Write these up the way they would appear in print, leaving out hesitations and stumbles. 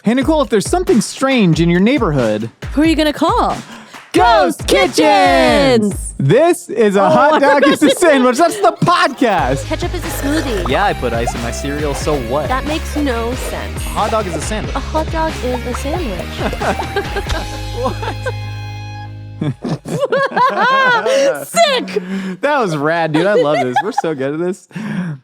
Hey, Nicole, if there's something strange in your neighborhood... Who are you going to call? Ghost Kitchens! This is a hot dog is a sandwich. That's the podcast. Ketchup is a smoothie. Yeah, I put ice in my cereal, so what? That makes no sense. A hot dog is a sandwich. A hot dog is a sandwich. Sick! That was rad, dude. I love this. We're so good at this.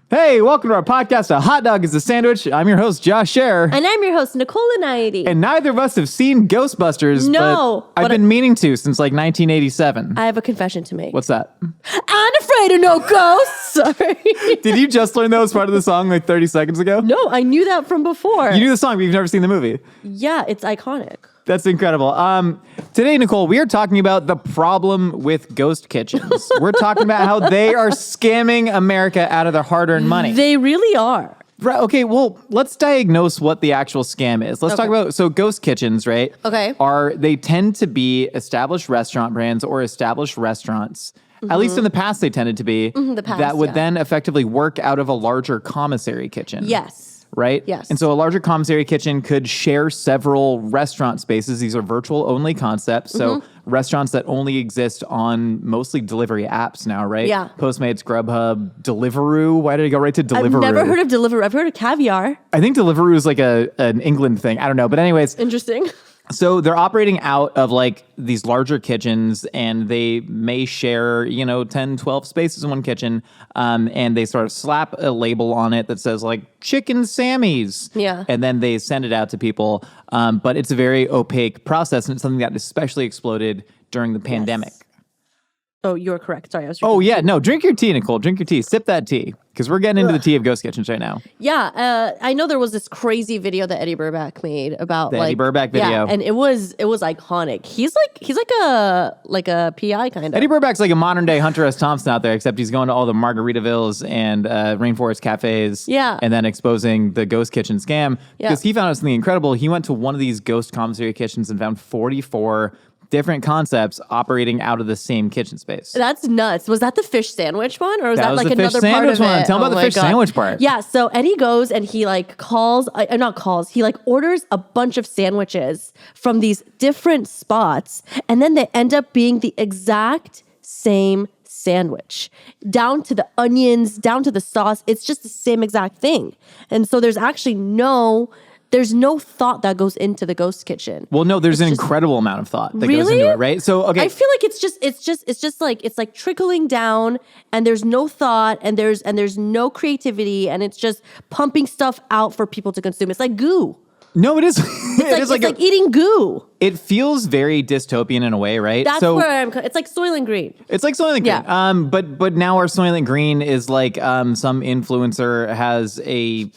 Hey, welcome to our podcast, A Hot Dog is a Sandwich. I'm your host, Josh Scherer. And I'm your host, Nicole and Eddy. And neither of us have seen Ghostbusters, No, but I've been meaning to since like 1987. I have a confession to make. What's that? I'm afraid of no ghosts. Sorry. Did you just learn that was part of the song like 30 seconds ago? No, I knew that from before. You knew the song, but you've never seen the movie. Yeah, it's iconic. That's incredible. Today, Nicole, we are talking about the problem with ghost kitchens. We're talking about how they are scamming America out of their hard-earned money. They really are. Right, okay, well, let's diagnose what the actual scam is. Let's talk about, so ghost kitchens, right? Okay. They tend to be established restaurant brands or established restaurants. At least in the past, they tended to be. That would then effectively work out of a larger commissary kitchen. Yes. Right? Yes. And so a larger commissary kitchen could share several restaurant spaces. These are virtual only concepts. So restaurants that only exist on mostly delivery apps now, right? Yeah. Postmates, Grubhub, Deliveroo. Why did I go right to Deliveroo? I've never heard of Deliveroo. I've heard of Caviar. I think Deliveroo is like an England thing. I don't know. But anyways. Interesting. So they're operating out of like these larger kitchens and they may share, 10, 12 spaces in one kitchen. And they sort of slap a label on it that says like Chicken Sammy's. Yeah. And then they send it out to people. But it's a very opaque process and it's something that especially exploded during the pandemic. Yes. Oh, you're correct. Sorry, I was. Oh, yeah. No, drink your tea, Nicole. Drink your tea. Sip that tea. Because we're getting into the tea of ghost kitchens right now. Yeah, I know there was this crazy video that Eddy Burback made about the Eddy Burback video. Yeah, and it was iconic. He's like a PI kind of. Eddy Burback's like a modern day Hunter S. Thompson out there, except he's going to all the Margaritavilles and rainforest cafes. Yeah. And then exposing the ghost kitchen scam. Yeah. Because he found out something incredible. He went to one of these ghost commissary kitchens and found 44 different concepts operating out of the same kitchen space. That's nuts. Was that the fish sandwich one, or was that like the another fish part of one. it? Tell me about the fish sandwich part. Yeah. So Eddy goes and he like he like orders a bunch of sandwiches from these different spots, and then they end up being the exact same sandwich, down to the onions, down to the sauce. It's just the same exact thing, and so there's actually There's no thought that goes into the ghost kitchen. Well, no, there's an incredible amount of thought that goes into it, right? So, okay. I feel like it's like trickling down, and there's no thought, and there's no creativity, and it's just pumping stuff out for people to consume. It's like goo. No, it is. It's like eating goo. It feels very dystopian in a way, right? That's where it's like Soylent Green. It's like Soylent Green. Yeah. But now our Soylent Green is like some influencer has a...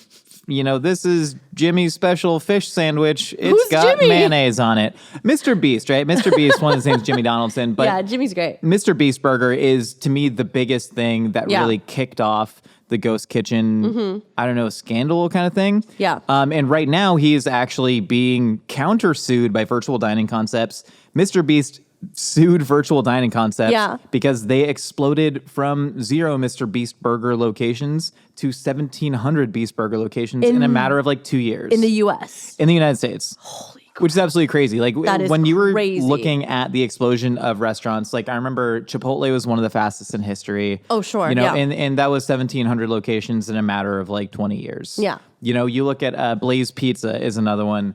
this is Jimmy's special fish sandwich. It's got Jimmy? mayonnaise on it. Mr. Beast, right? Mr. Beast, one of his name's Jimmy Donaldson. But yeah, Jimmy's great. Mr. Beast Burger is, to me, the biggest thing that really kicked off the ghost kitchen, scandal kind of thing. Yeah. And right now, he is actually being countersued by virtual dining concepts. Mr. Beast sued virtual dining concepts because they exploded from 0 Mr. Beast Burger locations to 1,700 Beast Burger locations in a matter of like 2 years. In the U.S. In the United States. Holy crap. Which is absolutely crazy. Like when you were crazy. looking at the explosion of restaurants, like I remember Chipotle was one of the fastest in history. Oh, sure. And that was 1,700 locations in a matter of like 20 years. Yeah. You look at Blaze Pizza is another one,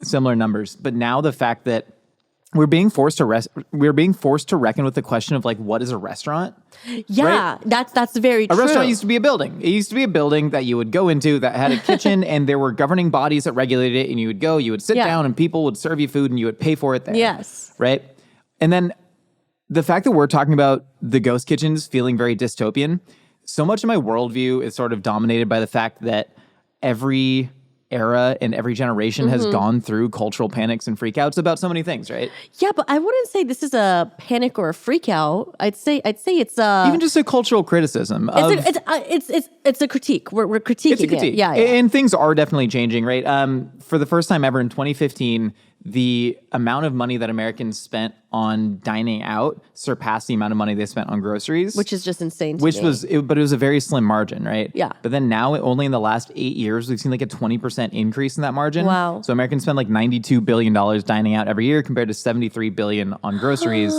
similar numbers. But now the fact that we're being forced to reckon with the question of like, what is a restaurant? Yeah, right? That's very true. A restaurant used to be a building. It used to be a building that you would go into that had a kitchen and there were governing bodies that regulated it, and you would sit down and people would serve you food and you would pay for it there. Yes. Right? And then the fact that we're talking about the ghost kitchens feeling very dystopian, so much of my worldview is sort of dominated by the fact that every era and every generation has gone through cultural panics and freakouts about so many things, right? Yeah, but I wouldn't say this is a panic or a freakout. I'd say it's a even just a cultural criticism. It's a critique. We're critiquing it's a critique. it. Yeah, and things are definitely changing, right? For the first time ever in 2015, the amount of money that Americans spent on dining out surpassed the amount of money they spent on groceries. Which is just insane to Which me. was, but it was a very slim margin, right? Yeah. But then now, only in the last 8 years, we've seen like a 20% increase in that margin. Wow. So Americans spend like $92 billion dining out every year compared to $73 billion on groceries.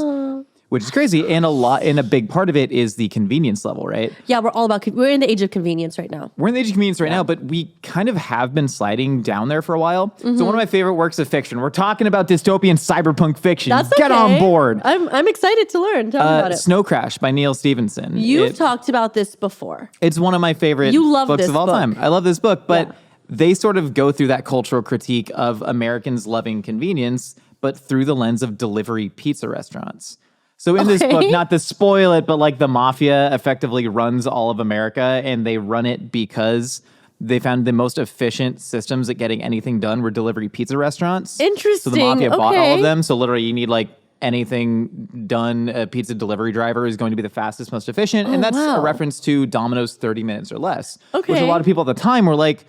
Which is crazy, and a big part of it is the convenience level, right? Yeah, we're in the age of convenience right now. We're in the age of convenience right now, but we kind of have been sliding down there for a while. Mm-hmm. So one of my favorite works of fiction, we're talking about dystopian cyberpunk fiction. That's Get okay. on board. I'm excited to learn. Tell me about it. Snow Crash by Neil Stephenson. You've talked about this before. It's one of my favorite You love books this of all book. time. I love this book, but Yeah. they sort of go through that cultural critique of Americans loving convenience, but through the lens of delivery pizza restaurants. So in this book, not to spoil it, but like the mafia effectively runs all of America, and they run it because they found the most efficient systems at getting anything done were delivery pizza restaurants. Interesting. So the mafia bought all of Okay. them. So literally you need like anything done, a pizza delivery driver is going to be the fastest, most efficient. And that's a reference to Domino's 30 minutes or less. Which a Okay. lot of people at the time were like,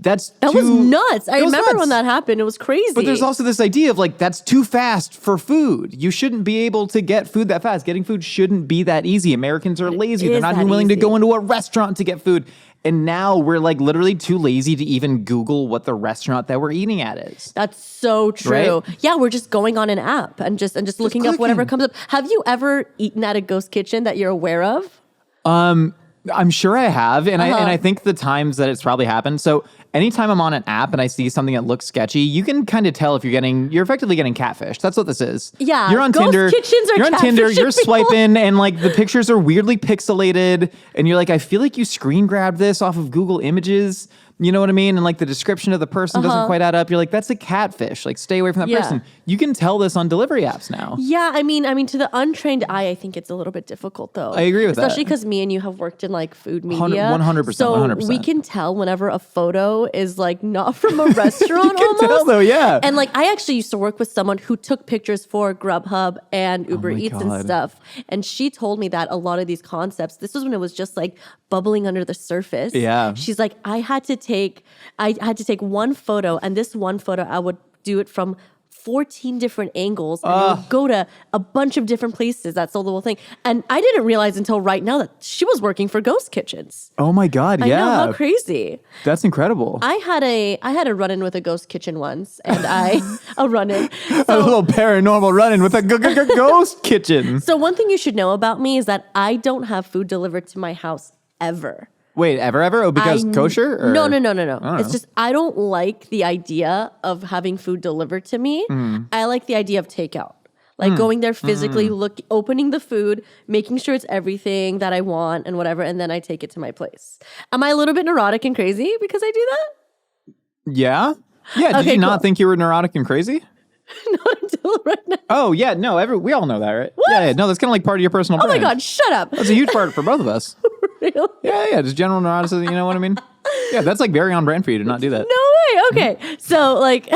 that was nuts. I It was remember nuts. when that happened. It was crazy. But there's also this idea of like, that's too fast for food. You shouldn't be able to get food that fast. Getting food shouldn't be that easy. Americans are lazy. They're is not that even willing to easy. go into a restaurant to get food. And now we're like literally too lazy to even Google what the restaurant that we're eating at is. That's so true. Right? Yeah, we're just going on an app and just looking up whatever clicking. comes up. Have you ever eaten at a ghost kitchen that you're aware of? I'm sure I have, and Uh-huh. I think the times that it's probably happened. So anytime I'm on an app and I see something that looks sketchy, you can kind of tell if you're effectively getting catfished. That's what this is. Yeah, you're on ghost Tinder. kitchens are You're on Tinder. catfishing You're people. swiping, and like the pictures are weirdly pixelated, and you're like, I feel like you screen grabbed this off of Google Images. You know what I mean? And like the description of the person doesn't quite add up. You're like, that's a catfish. Like, stay away from that Yeah. person. You can tell this on delivery apps now. Yeah, I mean, to the untrained eye, I think it's a little bit difficult, though. I agree with that. Especially because me and you have worked in like food media. 100%, So 100%. we can tell whenever a photo is like not from a restaurant. You can almost. tell though, yeah. And like, I actually used to work with someone who took pictures for Grubhub and Uber my Eats God. and stuff. And she told me that a lot of these concepts, this was when it was just like bubbling under the surface. Yeah. She's like, I had to take one photo, and this one photo, I would do it from 14 different angles, and I would go to a bunch of different places. That's the whole thing. And I didn't realize until right now that she was working for ghost kitchens. Oh my God, I yeah. know, how crazy. That's incredible. I had a run-in with a ghost kitchen once, and a run-in. A little paranormal running with a ghost kitchen. So one thing you should know about me is that I don't have food delivered to my house ever. Wait, ever? Oh, because kosher? Or? No. don't It's know. just I don't like the idea of having food delivered to me. I like the idea of takeout. Like going there physically, opening the food, making sure it's everything that I want and whatever, and then I take it to my place. Am I a little bit neurotic and crazy because I do that? Yeah? Yeah, did Okay, you not cool. think you were neurotic and crazy? Not until right now. Oh, yeah, no, we all know that, right? Yeah, no, that's kind of like part of your personal Oh my brand. God, shut up. That's a huge part for both of us. Really? Yeah, just general neuroticism, you know what I mean? Yeah, that's like very on brand for you to not do that. No way. Okay. So like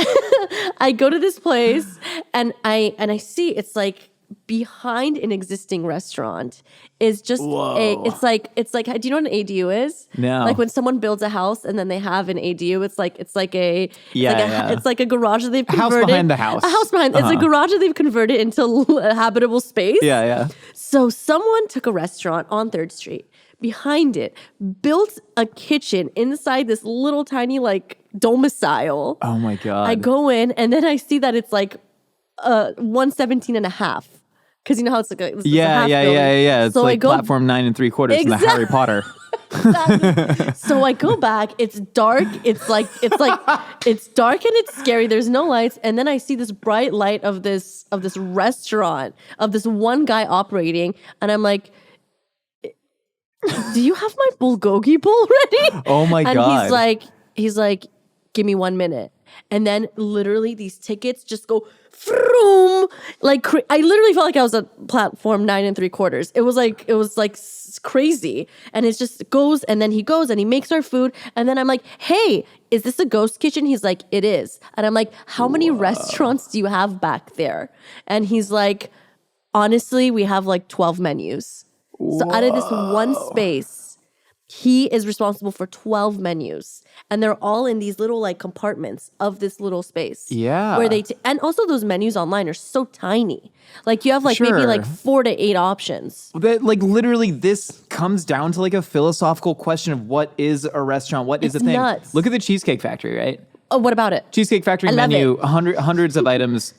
I go to this place and I see it's like behind an existing restaurant is just it's like do you know what an ADU is? No. Like when someone builds a house and then they have an ADU, it's like a it's like a garage that they've house converted. behind the house. A house behind. It's a garage that they've converted into a habitable space. Yeah. So someone took a restaurant on 3rd Street. Behind it, built a kitchen inside this little tiny like domicile. Oh my God. I go in and then I see that it's like 117 and a half. Because you know how it's like a it's a half building. Yeah. It's So I like go- platform 9 3/4 in the Harry Potter. So I go back. It's dark. It's dark and it's scary. There's no lights. And then I see this bright light of this restaurant of this one guy operating, and I'm like, do you have my bulgogi bowl ready? Oh my and God. he's like, give me 1 minute. And then literally these tickets just go vroom. Like I literally felt like I was at platform 9 3/4. It was like crazy. And it just goes, and then he goes and he makes our food. And then I'm like, hey, is this a ghost kitchen? He's like, it is. And I'm like, how many restaurants do you have back there? And he's like, honestly, we have like 12 menus. So out of this one space, he is responsible for 12 menus, and they're all in these little like compartments of this little space. Yeah. Where and also those menus online are so tiny. Like you have like maybe like 4 to 8 options. That like literally this comes down to like a philosophical question of what is a restaurant? What is a thing? Nuts. Look at the Cheesecake Factory, right? Oh, what about it? Cheesecake Factory menu, hundreds of items.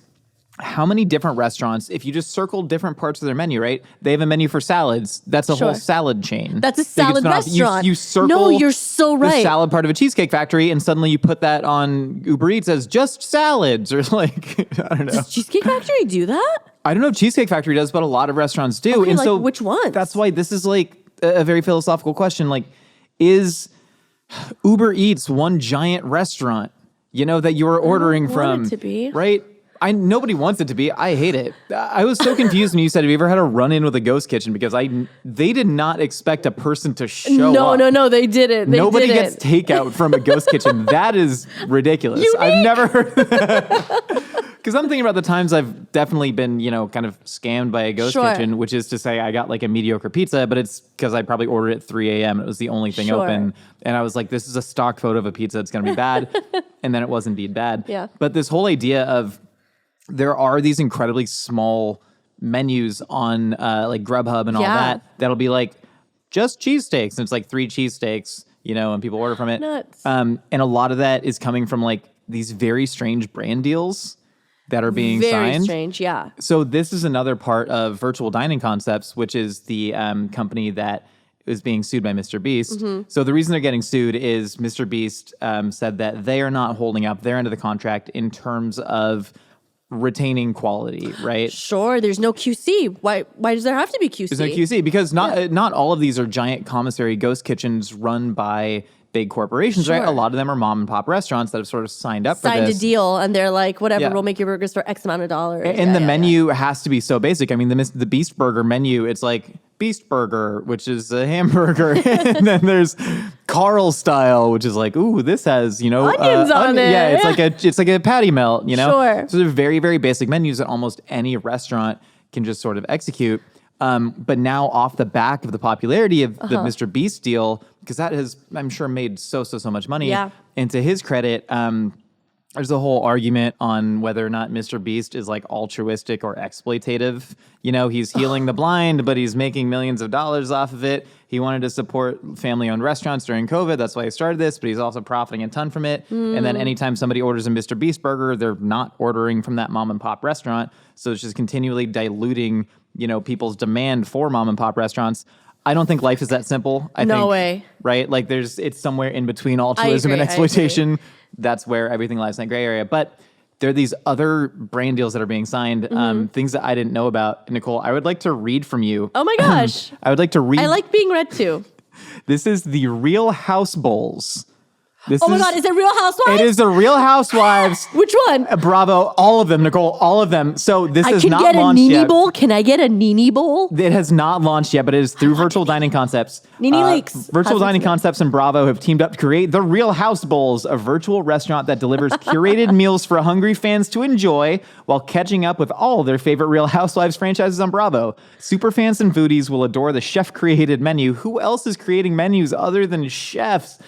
How many different restaurants, if you just circle different parts of their menu, right? They have a menu for salads. That's a whole salad chain. That's a salad restaurant. You circle no, you're so right. the salad part of a Cheesecake Factory, and suddenly you put that on Uber Eats as just salads, or like, I don't know. Does Cheesecake Factory do that? I don't know if Cheesecake Factory does, but a lot of restaurants do. Okay, and like so which ones? That's why this is like a very philosophical question. Like, is Uber Eats one giant restaurant, you know, that you're ordering from? It to be. Right? Nobody wants it to be. I hate it. I was so confused when you said, have you ever had a run-in with a ghost kitchen? Because they did not expect a person to show up. No, they didn't. Nobody gets takeout from a ghost kitchen. That is ridiculous. Unique. I've never heard because I'm thinking about the times I've definitely been, you know, kind of scammed by a ghost kitchen, which is to say I got like a mediocre pizza, but it's because I probably ordered it at 3 a.m. It was the only thing open. And I was like, this is a stock photo of a pizza. It's going to be bad. And then it was indeed bad. Yeah. But this whole idea of there are these incredibly small menus on like Grubhub and all that that'll be like just cheesesteaks. And it's like 3 cheesesteaks, you know, and people order from it. Nuts. And a lot of that is coming from like these very strange brand deals that are being signed. Very strange, yeah. So this is another part of Virtual Dining Concepts, which is the company that is being sued by Mr. Beast. Mm-hmm. So the reason they're getting sued is Mr. Beast said that they are not holding up their end of the contract in terms of retaining quality, right? Sure, there's no QC. Why does there have to be QC? There's no QC because not all of these are giant commissary ghost kitchens run by big corporations, right? A lot of them are mom and pop restaurants that have sort of signed up for this. Signed a deal, and they're like, whatever, we'll make your burgers for X amount of dollars. And the menu has to be so basic. I mean, the Beast Burger menu, it's like Beast Burger, which is a hamburger. And then there's Carl Style, which is like, ooh, this has, you know, onions on it. Yeah, it's like a patty melt, you know? Sure. So they're very, very basic menus that almost any restaurant can just sort of execute. But now off the back of the popularity of the Mr. Beast deal, because that has, I'm sure, made so much money. Yeah. And to his credit, there's a whole argument on whether or not Mr. Beast is like altruistic or exploitative. You know, he's healing the blind, but he's making millions of dollars off of it. He wanted to support family-owned restaurants during COVID. That's why he started this, but he's also profiting a ton from it. And then anytime somebody orders a Mr. Beast burger, they're not ordering from that mom and pop restaurant. So it's just continually diluting, you know, people's demand for mom and pop restaurants. I don't think life is that simple. I think, way. Right? Like it's somewhere in between altruism and exploitation. That's where everything lies in that gray area. But there are these other brand deals that are being signed, things that I didn't know about. Nicole, I would like to read from you. Oh my gosh. I would like to read. I like being read to. This is the Real House Bowls. Oh my God, is it Real Housewives? It is the Real Housewives. Which one? Bravo. All of them, Nicole. All of them. So this is not launched yet. I can get a Nini bowl. Can I get a Nini bowl? It has not launched yet, but it is through Virtual Dining Concepts. Nini Leaks. Virtual Dining Concepts and Bravo have teamed up to create the Real House Bowls, a virtual restaurant that delivers curated meals for hungry fans to enjoy while catching up with all their favorite Real Housewives franchises on Bravo. Superfans and foodies will adore the chef-created menu. Who else is creating menus other than chefs?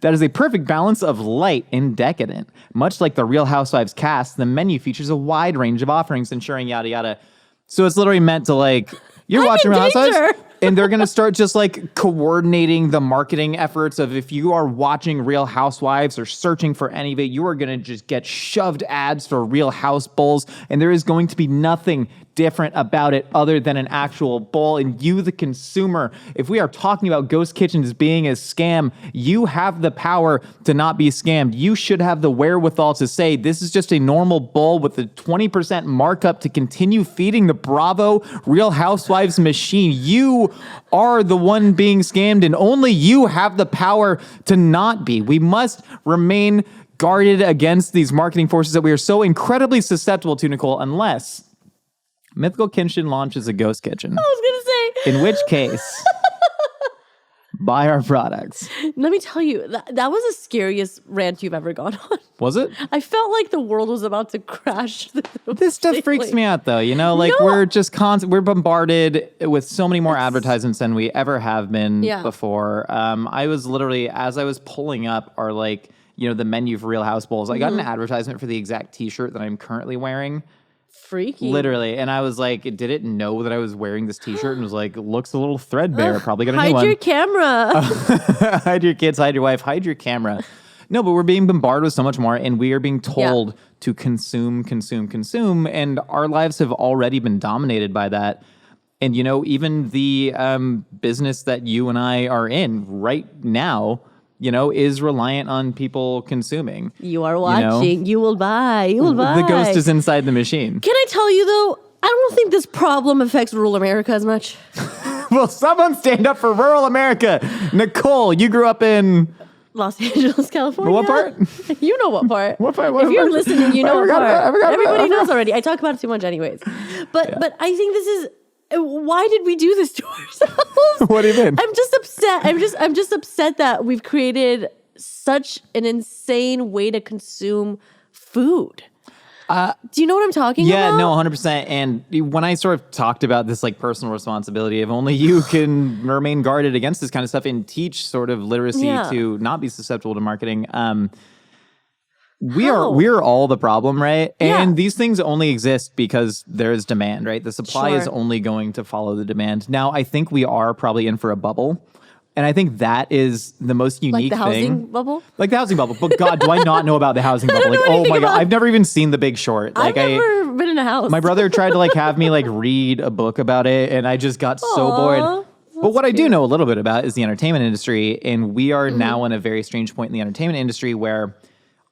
That is a perfect balance of light and decadent. Much like the Real Housewives cast, the menu features a wide range of offerings, ensuring yada yada. So it's literally meant to like, you're watching Real Housewives, and they're going to start just like coordinating the marketing efforts of if you are watching Real Housewives or searching for any of it, you are going to just get shoved ads for Real House Bowls, and there is going to be nothing different about it other than an actual bowl. And you, the consumer, if we are talking about ghost kitchens being a scam, you have the power to not be scammed. You should have the wherewithal to say, this is just a normal bowl with a 20% markup to continue feeding the Bravo Real Housewives machine. You are the one being scammed, and only you have the power to not be. We must remain guarded against these marketing forces that we are so incredibly susceptible to, Nicole, unless Mythical Kitchen launches a ghost kitchen. I was going to say. In which case, buy our products. Let me tell you, that was the scariest rant you've ever gone on. Was it? I felt like the world was about to crash. This stuff freaks me out, though. You know, like we're just we're bombarded with so many more advertisements than we ever have been before. I was literally, as I was pulling up our the menu for Real House Bowls, I got an advertisement for the exact T-shirt that I'm currently wearing. Freaky. Literally. And I was like, did it know that I was wearing this T-shirt? And was like, looks a little threadbare. Probably got a new one. Hide your camera. Hide your kids, hide your wife, hide your camera. No, but we're being bombarded with so much more, and we are being told to consume, and our lives have already been dominated by that. And, even the business that you and I are in right now, is reliant on people consuming. You are watching. You will buy. You will buy. The ghost is inside the machine. Can I tell you, though, I don't think this problem affects rural America as much. Well, someone stand up for rural America. Nicole, you grew up in... Los Angeles, California. What part? You know what part. What part? If you're listening, you know what part. Everybody knows it. already. I talk about it too much anyways. But I think this is... Why did we do this to ourselves? What do you mean? I'm just upset. I'm just upset that we've created such an insane way to consume food. Do you know what I'm talking about? Yeah, no, 100%. And when I sort of talked about this personal responsibility, if only you can remain guarded against this kind of stuff and teach sort of literacy to not be susceptible to marketing. We are all the problem, right? Yeah. And these things only exist because there is demand, right? The supply is only going to follow the demand. Now, I think we are probably in for a bubble. And I think that is the most unique thing. Like the housing bubble? Like the housing bubble. But God, do I not know about the housing bubble? Like, oh my God. I've never even seen The Big Short. I've never been in a house. My brother tried to have me read a book about it, and I just got so bored. But what I do know a little bit about is the entertainment industry. And we are now in a very strange point in the entertainment industry where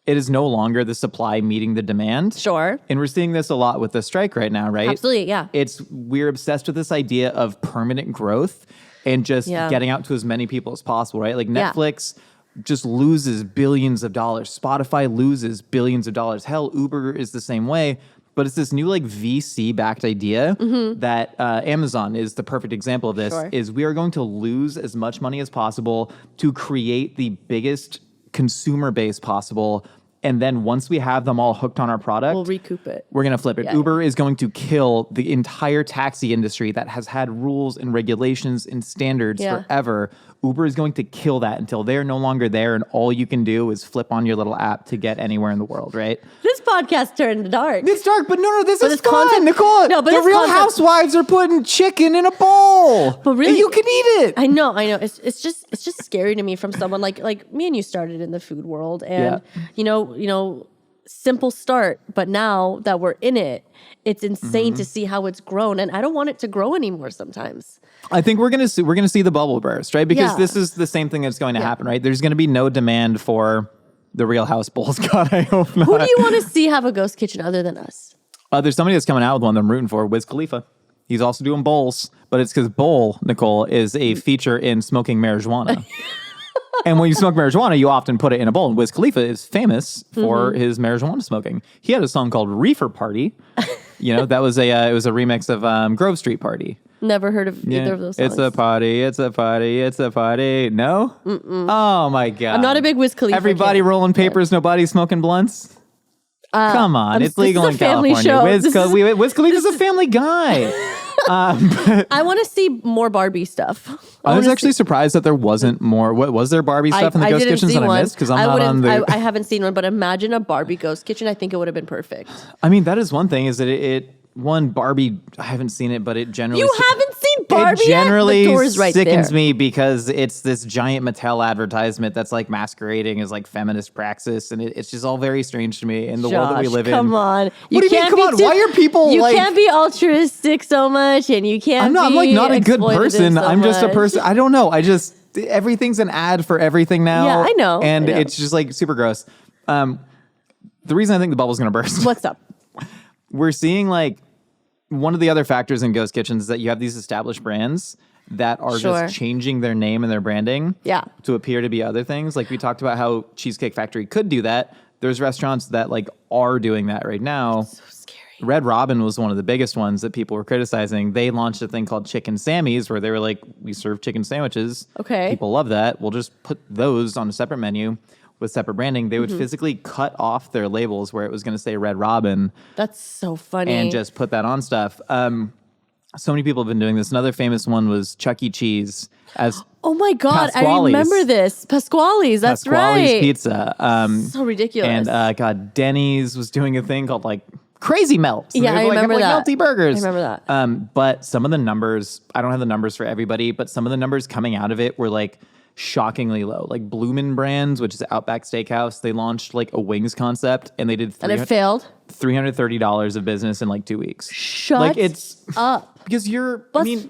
it is no longer the supply meeting the demand. Sure. And we're seeing this a lot with the strike right now, right? Absolutely, yeah. We're obsessed with this idea of permanent growth and just getting out to as many people as possible, right? Like Netflix just loses billions of dollars. Spotify loses billions of dollars. Hell, Uber is the same way. But it's this new VC-backed idea that Amazon is the perfect example of this, is we are going to lose as much money as possible to create the biggest consumer base possible. And then once we have them all hooked on our product, we'll recoup it. We're going to flip it. Yeah. Uber is going to kill the entire taxi industry that has had rules and regulations and standards forever. Uber is going to kill that until they're no longer there, and all you can do is flip on your little app to get anywhere in the world, right? This podcast turned dark. It's dark, but no, this is fun, content, Nicole. No, but the Real Housewives are putting chicken in a bowl. But really, and you can eat it. I know. It's just scary to me from someone like me and you started in the food world, and simple start, but now that we're in it, it's insane to see how it's grown, and I don't want it to grow anymore sometimes. I think we're gonna see the bubble burst, right? Because this is the same thing that's going to happen, right? There's gonna be no demand for the Real House Bowls. God, I hope not. Who do you want to see have a ghost kitchen other than us? There's somebody that's coming out with one that I'm rooting for, Wiz Khalifa. He's also doing bowls, but it's because bowl, Nicole, is a feature in smoking marijuana. And when you smoke marijuana, you often put it in a bowl. And Wiz Khalifa is famous for his marijuana smoking. He had a song called Reefer Party. That was it was a remix of Grove Street Party. Never heard of either of those songs. It's a party, it's a party, it's a party. No? Mm-mm. Oh my God. I'm not a big Wiz Khalifa Everybody fan. rolling papers, nobody smoking blunts? Come on, it's legal in California. Show. Wiz Khalifa's a family guy. I want to see more Barbie stuff. I was actually surprised that there wasn't more. What was there Barbie stuff in the ghost kitchens that I missed? Because I'm not on the. I haven't seen one, but imagine a Barbie ghost kitchen. I think it would have been perfect. I mean, that is one thing. Is that one Barbie? I haven't seen it, but it generally. You haven't seen Barbie It generally yet? The door is right sickens there. me because it's this giant Mattel advertisement that's masquerading as feminist praxis, and it's just all very strange to me in the world that we live in. Come on, What do you mean? Come on, why are people You can't be altruistic so much, and you can't. I'm not a good person. I'm just a much. person. I don't know. Everything's an ad for everything now. Yeah, I know. And it's just super gross. The reason I think the bubble's going to burst. What's up? We're seeing one of the other factors in ghost kitchens is that you have these established brands that are just changing their name and their branding to appear to be other things. Like we talked about how Cheesecake Factory could do that. There's restaurants that are doing that right now. So scary. Red Robin was one of the biggest ones that people were criticizing. They launched a thing called Chicken Sammy's where they were like, we serve chicken sandwiches. Okay. People love that. We'll just put those on a separate menu with separate branding. They would physically cut off their labels where it was going to say Red Robin. That's so funny. And just put that on stuff. So many people have been doing this. Another famous one was Chuck E. Cheese as oh my God, I Pasquale's. remember this. Pasquale's, that's Pasquale's right. Pizza. So ridiculous. And God, Denny's was doing a thing called like Crazy Melt. So Yeah, I remember that. Melty burgers. I remember that. But some of the numbers, I don't have the numbers for everybody, but some of the numbers coming out of it were like shockingly low. Like Bloomin' Brands, which is Outback Steakhouse, they launched like a wings concept and they did And it failed. $330 of business in like 2 weeks. Shut like it's up. Because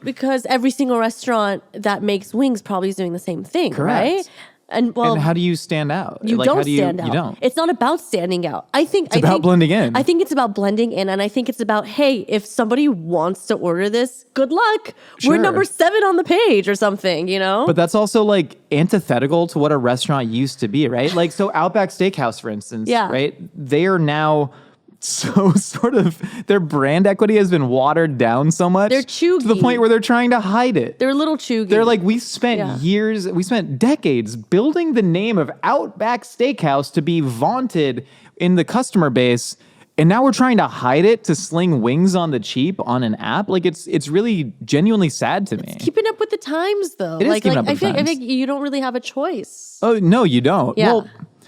because every single restaurant that makes wings probably is doing the same thing, correct. right? And how do you stand out? You like, don't how do stand out. You don't. It's not about standing out. It's about blending in. I think it's about blending in, and I think it's about, hey, if somebody wants to order this, good luck. We're Sure. number 7 on the page or something, you know? But that's also like antithetical to what a restaurant used to be, right? Like, so Outback Steakhouse, for instance, Yeah. right? They are now so sort of, their brand equity has been watered down so much. They're chuggy. To the point where they're trying to hide it. They're a little chuggy. They're like, we spent decades building the name of Outback Steakhouse to be vaunted in the customer base. And now we're trying to hide it to sling wings on the cheap on an app. Like it's really genuinely sad to me. keeping up with the times, though. It is keeping up with the I times. think you don't really have a choice. Oh, no, you don't. Yeah.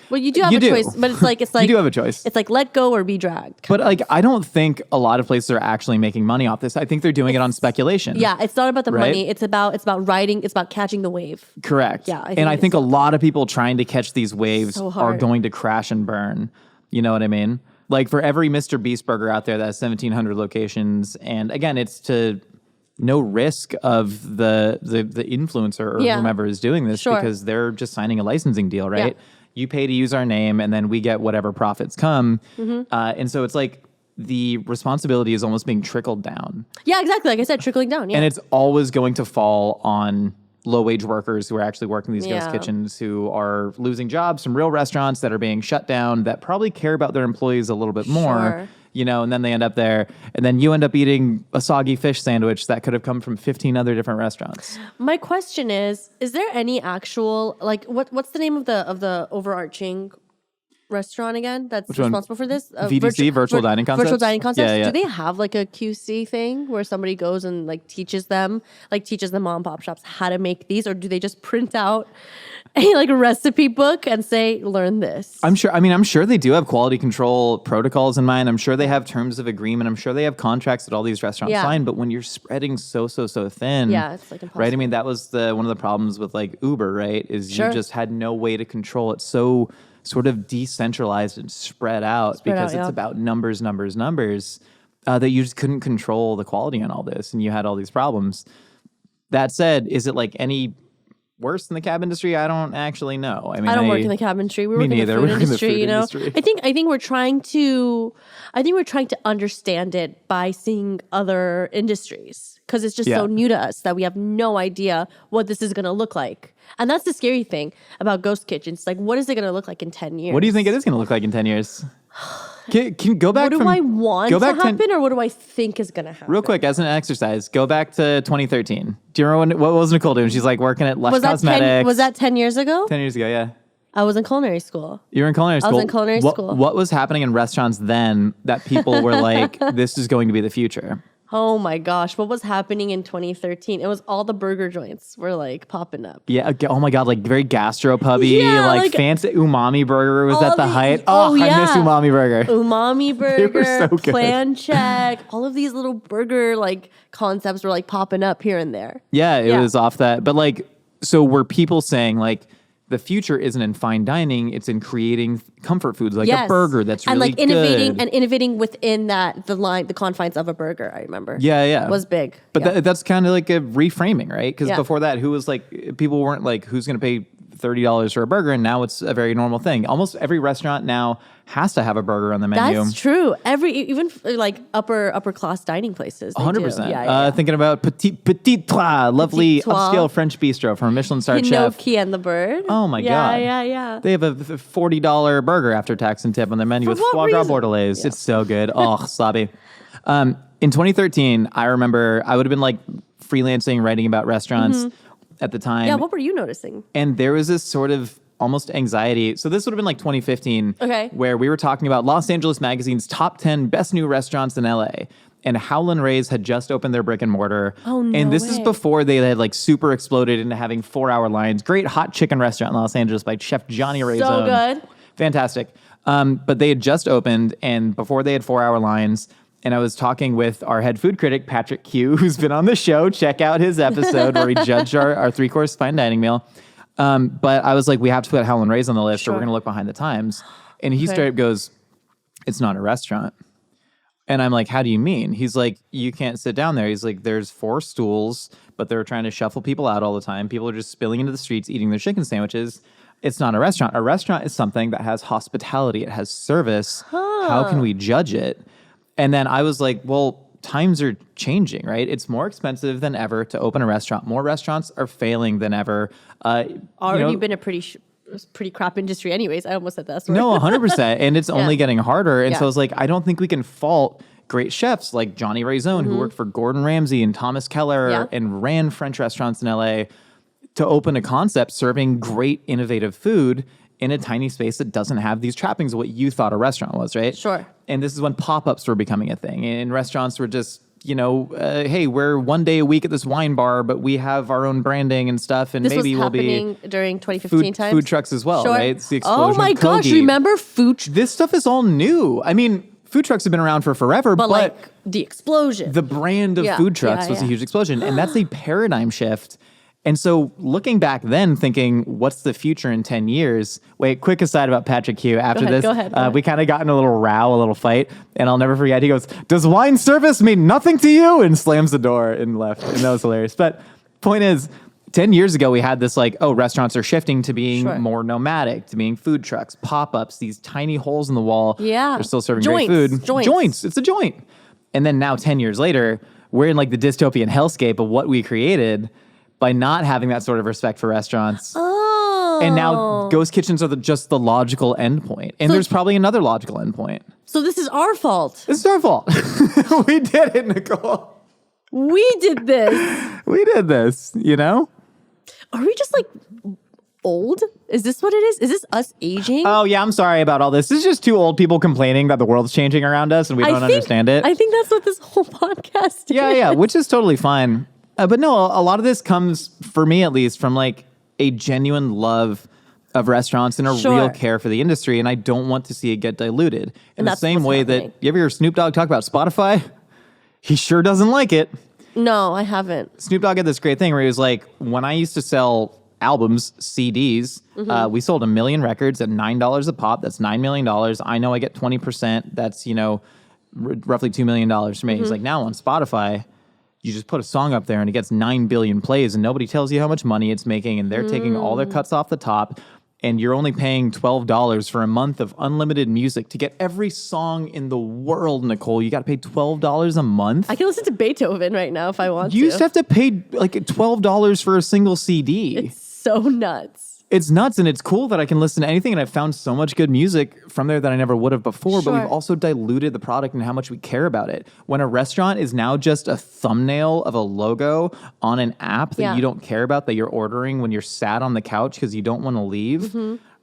Well, you do have you a do. choice, but it's like you do have a choice. It's like let go or be dragged. But like, I don't think a lot of places are actually making money off this. I think they're doing it on speculation. Yeah, it's not about the Right? money. It's about riding. It's about catching the wave. Correct. Yeah, I think a lot of people trying to catch these waves So are hard. going to crash and burn. You know what I mean? Like for every Mr. Beast burger out there that has 1,700 locations, and again, it's to no risk of the influencer or Yeah. whomever is doing this Sure. because they're just signing a licensing deal, right? Yeah. You pay to use our name, and then we get whatever profits come. Mm-hmm. And so it's like the responsibility is almost being trickled down. Yeah, exactly. Like I said, trickling down. Yeah. And it's always going to fall on low-wage workers who are actually working these ghost Yeah. kitchens, who are losing jobs from real restaurants that are being shut down, that probably care about their employees a little bit more, Sure. you know, and then they end up there, and then you end up eating a soggy fish sandwich that could have come from 15 other different restaurants. My question is there any actual, like, what's the name of the overarching restaurant again that's Which one? responsible for this? VDC, Virtual Dining Concepts? Virtual dining concepts. Yeah, yeah. Do they have like a QC thing where somebody goes and like teaches the mom and pop shops how to make these, or do they just print out a like recipe book and say, learn this? I'm sure they do have quality control protocols in mind. I'm sure they have terms of agreement. I'm sure they have contracts that all these restaurants Yeah. sign. But when you're spreading so thin, Yeah, it's like impossible. right? I mean, that was one of the problems with like Uber, right? Is Sure. you just had no way to control it. So sort of decentralized and spread out because it's yeah. about numbers, that you just couldn't control the quality on all this, and you had all these problems. That said, is it like any worse than the cab industry? I don't actually know. I mean, I don't work in the cab industry. We me work in the neither. food We work in the industry. food You know, industry. I think we're trying to understand it by seeing other industries because it's just so Yeah. new to us that we have no idea what this is going to look like. And that's the scary thing about ghost kitchens. Like, what is it going to look like in 10 years? What do you think it is going to look like in 10 years? Can you go back? What do I want go to back happen, or what do I think is going to happen? real quick as an exercise? Go back to 2013. Do you remember what was Nicole doing? She's like working at Lush Cosmetics. Was that 10 years ago? 10 years ago? Yeah. I was in culinary school. You were in culinary school. I was in culinary school. What was happening in restaurants then that people were like, this is going to be the future? Oh my gosh, what was happening in 2013? It was all the burger joints were like popping up. Yeah. Oh my God. Like very gastropubby, Yeah, like like fancy umami burger was all at the the- height. oh, I miss yeah. umami burger. Umami were burger, so good. plan check, all of these little burger like concepts were like popping up here and there. Yeah, it Yeah. was off that. But like, so were people saying like, the future isn't in fine dining; it's in creating comfort foods, like a Yes. burger that's and really like innovating good. and innovating within the confines of a burger. I remember. Yeah. was big. But yeah. that's kind of like a reframing, right? Because Yeah. before that, who was like, people weren't like, who's going to pay $30 for a burger? And now it's a very normal thing. Almost every restaurant now has to have a burger on the menu. That's true. Even like upper class dining places. 100%. Yeah. Thinking about Petit Trois, lovely upscale French bistro from a Michelin-starred chef. Pinocchio and the Bird. Oh my God. Yeah. They have a $40 burger after tax and tip on their menu with foie gras bordelaise. Yeah. It's so good. Oh, slobby. In 2013, I remember I would have been like freelancing, writing about restaurants at the time. Yeah, what were you noticing? And there was this sort of almost anxiety. So this would have been like 2015, where we were talking about Los Angeles Magazine's top 10 best new restaurants in LA. And Howlin' Ray's had just opened their brick and mortar. Oh, no And this way. is before they had like super exploded into having 4-hour lines. Great hot chicken restaurant in Los Angeles by Chef Johnny Ray's So own. good. Fantastic. But they had just opened, and before they had 4-hour lines, and I was talking with our head food critic, Patrick Q, who's been on the show. Check out his episode where he judged our 3-course fine dining meal. But I was like, we have to put Howlin' Ray's on the list or we're going to look behind the times. And he straight up goes, it's not a restaurant. And I'm like, how do you mean? He's like, you can't sit down there. He's like, there's 4 stools, but they're trying to shuffle people out all the time. People are just spilling into the streets, eating their chicken sandwiches. It's not a restaurant. A restaurant is something that has hospitality. It has service. How can we judge it? And then I was like, well, times are changing, right? It's more expensive than ever to open a restaurant. More restaurants are failing than ever. Already been a pretty crap industry anyways. I almost said that. No, 100%. And it's only getting harder. And so I was like, I don't think we can fault great chefs like Johnny Rayzone, who worked for Gordon Ramsay and Thomas Keller and ran French restaurants in LA, to open a concept serving great, innovative food in a tiny space that doesn't have these trappings of what you thought a restaurant was, right? Sure. And this is when pop-ups were becoming a thing. And restaurants were just, hey, we're one day a week at this wine bar, but we have our own branding and stuff, and this maybe was we'll be happening during 2015 times. Food trucks as well, right? It's the explosion. Oh my of gosh, Kogi. remember food? This stuff is all new. I mean, food trucks have been around for forever, but like the explosion, the brand of food trucks was a huge explosion, and that's a paradigm shift. And so looking back then, thinking, what's the future in 10 years? Wait, quick aside about Patrick Q. After this, go ahead. We kind of got in a little row, a little fight, and I'll never forget. He goes, does wine service mean nothing to you? And slams the door and left. And that was hilarious. But point is, 10 years ago, we had this like, restaurants are shifting to being more nomadic, to being food trucks, pop-ups, these tiny holes in the wall. Yeah. They're still serving Joints. great food. Joints. It's a joint. And then now 10 years later, we're in like the dystopian hellscape of what we created by not having that sort of respect for restaurants. Oh. And now ghost kitchens are just the logical endpoint. And there's probably another logical endpoint. So this is our fault. This is our fault. We did it, Nicole. We did this. We did this, Are we just like old? Is this what it is? Is this us aging? Oh, yeah, I'm sorry about all this. This is just 2 old people complaining that the world's changing around us and we don't understand it. I think that's what this whole podcast is. Yeah, which is totally fine. But no, a lot of this comes, for me at least, from like a genuine love of restaurants and a real care for the industry. And I don't want to see it get diluted. In the same way that, you ever hear Snoop Dogg talk about Spotify? He sure doesn't like it. No, I haven't. Snoop Dogg had this great thing where he was like, when I used to sell albums, CDs, we sold 1 million records at $9 a pop. That's $9 million. I know I get 20%. That's, roughly $2 million for me. He's like, now on Spotify, you just put a song up there and it gets 9 billion plays and nobody tells you how much money it's making, and they're taking all their cuts off the top, and you're only paying $12 for a month of unlimited music to get every song in the world, Nicole. You got to pay $12 a month. I can listen to Beethoven right now if I want to. You used to have to pay like $12 for a single CD. It's so nuts. It's nuts, and it's cool that I can listen to anything, and I've found so much good music from there that I never would have before, but we've also diluted the product and how much we care about it. When a restaurant is now just a thumbnail of a logo on an app that you don't care about, that you're ordering when you're sat on the couch because you don't want to leave,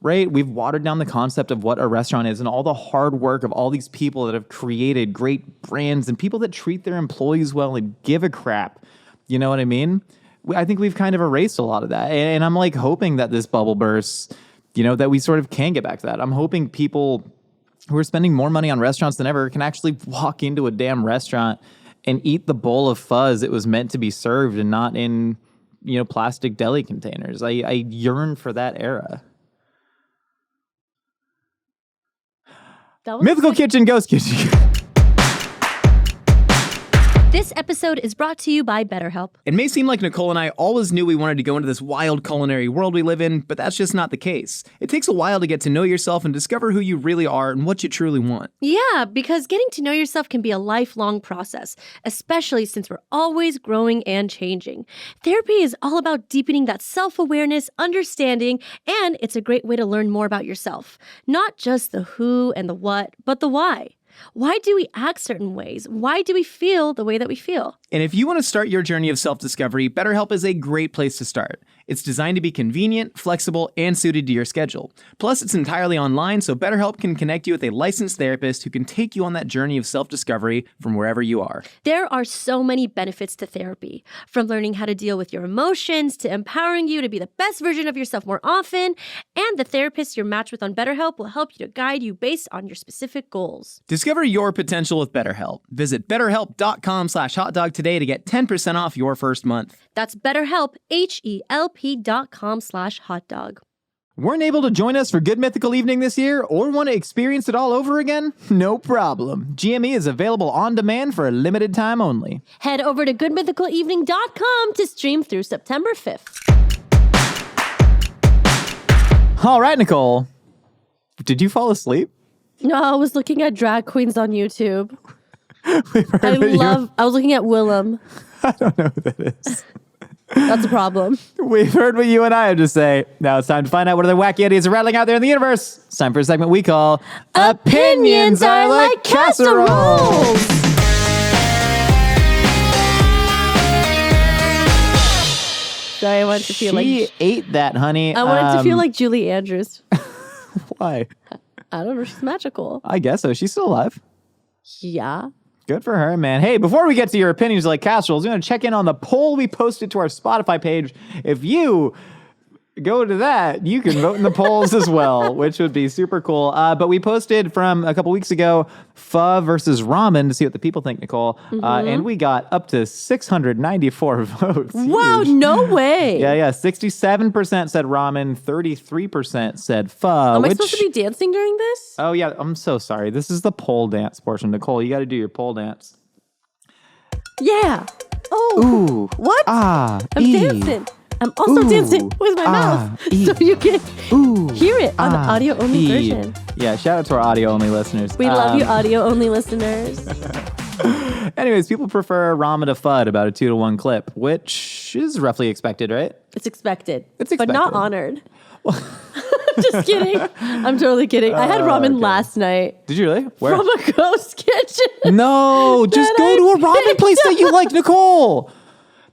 right? We've watered down the concept of what a restaurant is and all the hard work of all these people that have created great brands and people that treat their employees well and give a crap. You know what I mean? I think we've kind of erased a lot of that. And I'm like hoping that this bubble bursts, that we sort of can get back to that. I'm hoping people who are spending more money on restaurants than ever can actually walk into a damn restaurant and eat the bowl of fuzz it was meant to be served and not in, plastic deli containers. I yearn for that era. That was Mythical Kitchen, Ghost Kitchen. This episode is brought to you by BetterHelp. It may seem like Nicole and I always knew we wanted to go into this wild culinary world we live in, but that's just not the case. It takes a while to get to know yourself and discover who you really are and what you truly want. Yeah, because getting to know yourself can be a lifelong process, especially since we're always growing and changing. Therapy is all about deepening that self-awareness, understanding, and it's a great way to learn more about yourself. Not just the who and the what, but the why. Why do we act certain ways? Why do we feel the way that we feel? And if you want to start your journey of self-discovery, BetterHelp is a great place to start. It's designed to be convenient, flexible, and suited to your schedule. Plus, it's entirely online, so BetterHelp can connect you with a licensed therapist who can take you on that journey of self-discovery from wherever you are. There are so many benefits to therapy, from learning how to deal with your emotions to empowering you to be the best version of yourself more often. And the therapist you're matched with on BetterHelp will help you to guide you based on your specific goals. Discover your potential with BetterHelp. Visit betterhelp.com/hotdog today to get 10% off your first month. That's BetterHelp, HELP.com/hotdog. Weren't able to join us for Good Mythical Evening this year or want to experience it all over again? No problem. GME is available on demand for a limited time only. Head over to goodmythicalevening.com to stream through September 5th. All right, Nicole. Did you fall asleep? No, I was looking at drag queens on YouTube. I was looking at Willem. I don't know who that is. That's a problem. We've heard what you and I have to say. Now it's time to find out what other wacky ideas are rattling out there in the universe. It's time for a segment we call Opinions Are Like Casseroles. Sorry, I wanted to feel She ate that, honey. I wanted to feel like Julie Andrews. Why? I don't know. She's magical. I guess so. She's still alive. Yeah. Good for her, man. Hey, before we get to your opinions like casseroles, we're going to check in on the poll we posted to our Spotify page. If you go to that, you can vote in the polls as well, which would be super cool. But we posted from a couple weeks ago, pho versus ramen, to see what the people think, Nicole. And we got up to 694 votes. Wow, Huge. no way. Yeah. 67% said ramen, 33% said pho. Am I supposed to be dancing during this? Oh, yeah. I'm so sorry. This is the pole dance portion. Nicole, you got to do your pole dance. Yeah. Oh. Ooh. What? I'm dancing. I'm also dancing with my mouth. So you can hear it on the audio-only version. Yeah, shout out to our audio-only listeners. We love you, audio-only listeners. Anyways, people prefer ramen to pho, about a 2-to-1 clip, which is roughly expected, right? It's expected. It's expected. But not honored. Just kidding. I'm totally kidding. I had ramen last night. Did you really? Where? From a ghost kitchen. No, just go to a ramen place that you like, Nicole.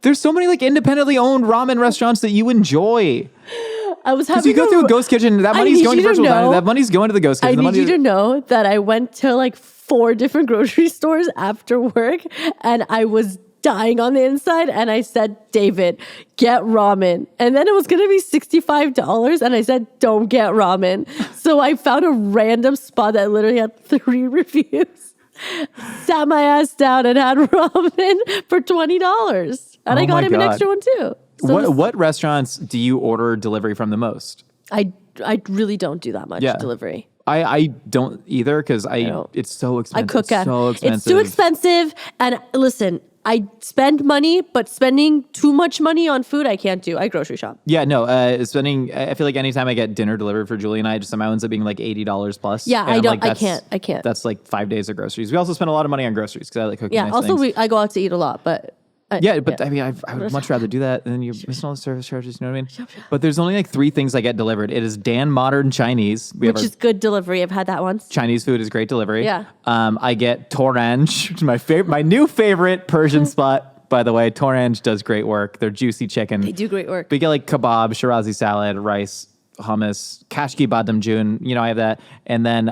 There's so many like independently owned ramen restaurants that you enjoy. I was having you go through a ghost kitchen. That money's going to virtual dining. That money's going to the ghost kitchen. I need you to know that I went to like 4 different grocery stores after work, and I was dying on the inside. And I said, David, get ramen. And then it was going to be $65, and I said, don't get ramen. So I found a random spot that literally had 3 reviews. Sat my ass down and had ramen for $20. And I got him an extra one too. So what restaurants do you order delivery from the most? I really don't do that much delivery. I don't either because it's so expensive. I cook at so expensive. It's too expensive. And listen, I spend money, but spending too much money on food, I can't do. I grocery shop. Yeah, no, I feel like anytime I get dinner delivered for Julie and I, just somehow ends up being like $80 plus. Yeah, and I can't. That's like 5 days of groceries. We also spend a lot of money on groceries because I like cooking nice also things. I go out to eat a lot, but... I mean, I would much rather do that than you're missing all the service charges, you know what I mean? But there's only like 3 things I get delivered. It is Dan Modern Chinese. Which is good delivery. I've had that once. Chinese food is great delivery. Yeah. I get Torange, which is my new favorite Persian spot, by the way. Torange does great work. They're juicy chicken. They do great work. We get like kebab, Shirazi salad, rice, hummus, kashki badam jun. You know, I have that. And then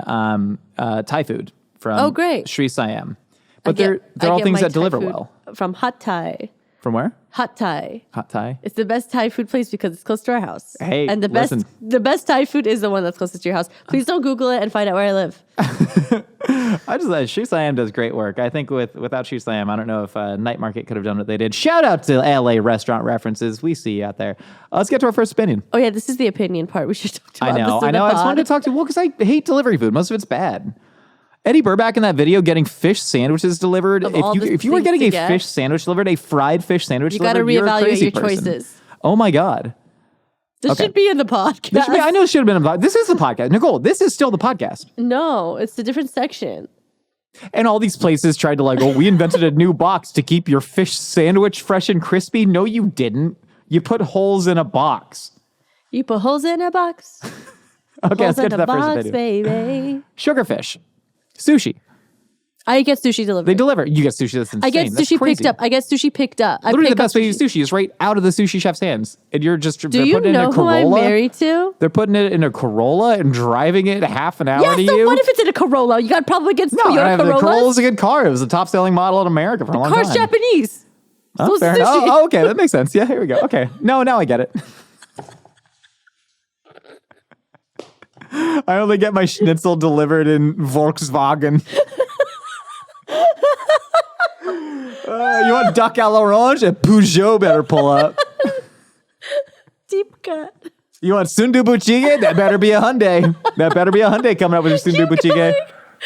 Thai food from Sri Siam. But they're all things that deliver well. From Hot Thai. From where? Hot Thai. Hot Thai. It's the best Thai food place because it's close to our house. Hey, and the best Thai food is the one that's closest to your house. Please don't Google it and find out where I live. I just thought Sri Siam does great work. I think without Sri Siam, I don't know if Night Market could have done what they did. Shout out to LA restaurant references. We see you out there. Let's get to our first opinion. Oh yeah, this is the opinion part. We should talk about. I know. I just wanted to talk to because I hate delivery food. Most of it's bad. Eddie Burback in that video getting fish sandwiches delivered. If you were getting a fish sandwich delivered, a fried fish sandwich delivered, you're a crazy person. Choices. Oh my God. This should be in the podcast. I know it should have been in the podcast. This is the podcast. Nicole, this is still the podcast. No, it's a different section. And all these places tried to we invented a new box to keep your fish sandwich fresh and crispy. No, you didn't. You put holes in a box. You put holes in a box. Okay, let's get to that box, first video. Baby. Sugarfish. Sushi. I get sushi delivered. They deliver. You get sushi. That's insane. I get sushi picked up. Literally the best way to use sushi is right out of the sushi chef's hands. And you're just Do you know who I'm married to? They're putting it in a Corolla and driving it half an hour to you. Yeah, so what if it's in a Corolla? You got probably against Toyota Corollas? The Corolla's a good car. It was the top-selling model in America for a long time. Car's Japanese. Oh, fair enough. Oh, okay. That makes sense. Yeah, here we go. Okay. No, now I get it. I only get my schnitzel delivered in Volkswagen. You want duck à l'orange? A Peugeot better pull up. Deep cut. You want Sundu Buchige? That better be a Hyundai. That better be a Hyundai coming up with your Sundu Buchige.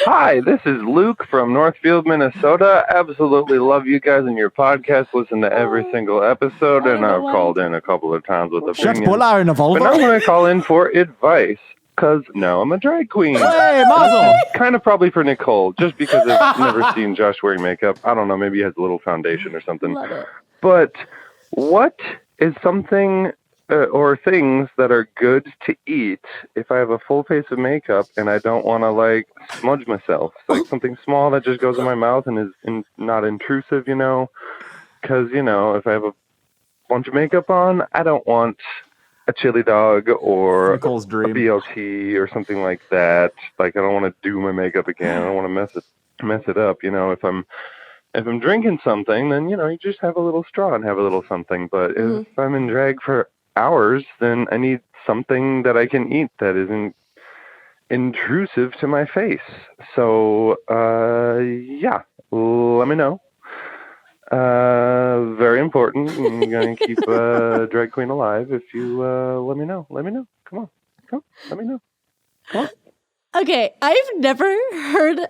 Hi, this is Luke from Northfield, Minnesota. Absolutely love you guys and your podcast. Listen to every single episode, and I've called in a couple of times with opinions. But now I'm going to call in for advice. Because now I'm a drag queen. Hey, Mazel! Kind of probably for Nicole, just because I've never seen Josh wearing makeup. I don't know, maybe he has a little foundation or something. But what is something or things that are good to eat if I have a full face of makeup and I don't want to smudge myself? Something small that just goes in my mouth and is not intrusive, Because, if I have a bunch of makeup on, I don't want a chili dog or a BLT or something like that. I don't want to do my makeup again. I don't want to mess it up. If I'm drinking something, then you just have a little straw and have a little something. But if I'm in drag for hours, then I need something that I can eat that isn't intrusive to my face. So yeah, let me know. Very important. I'm going to keep Drag Queen alive if you let me know. Let me know. Come on. Let me know. Come on. Okay, I've never heard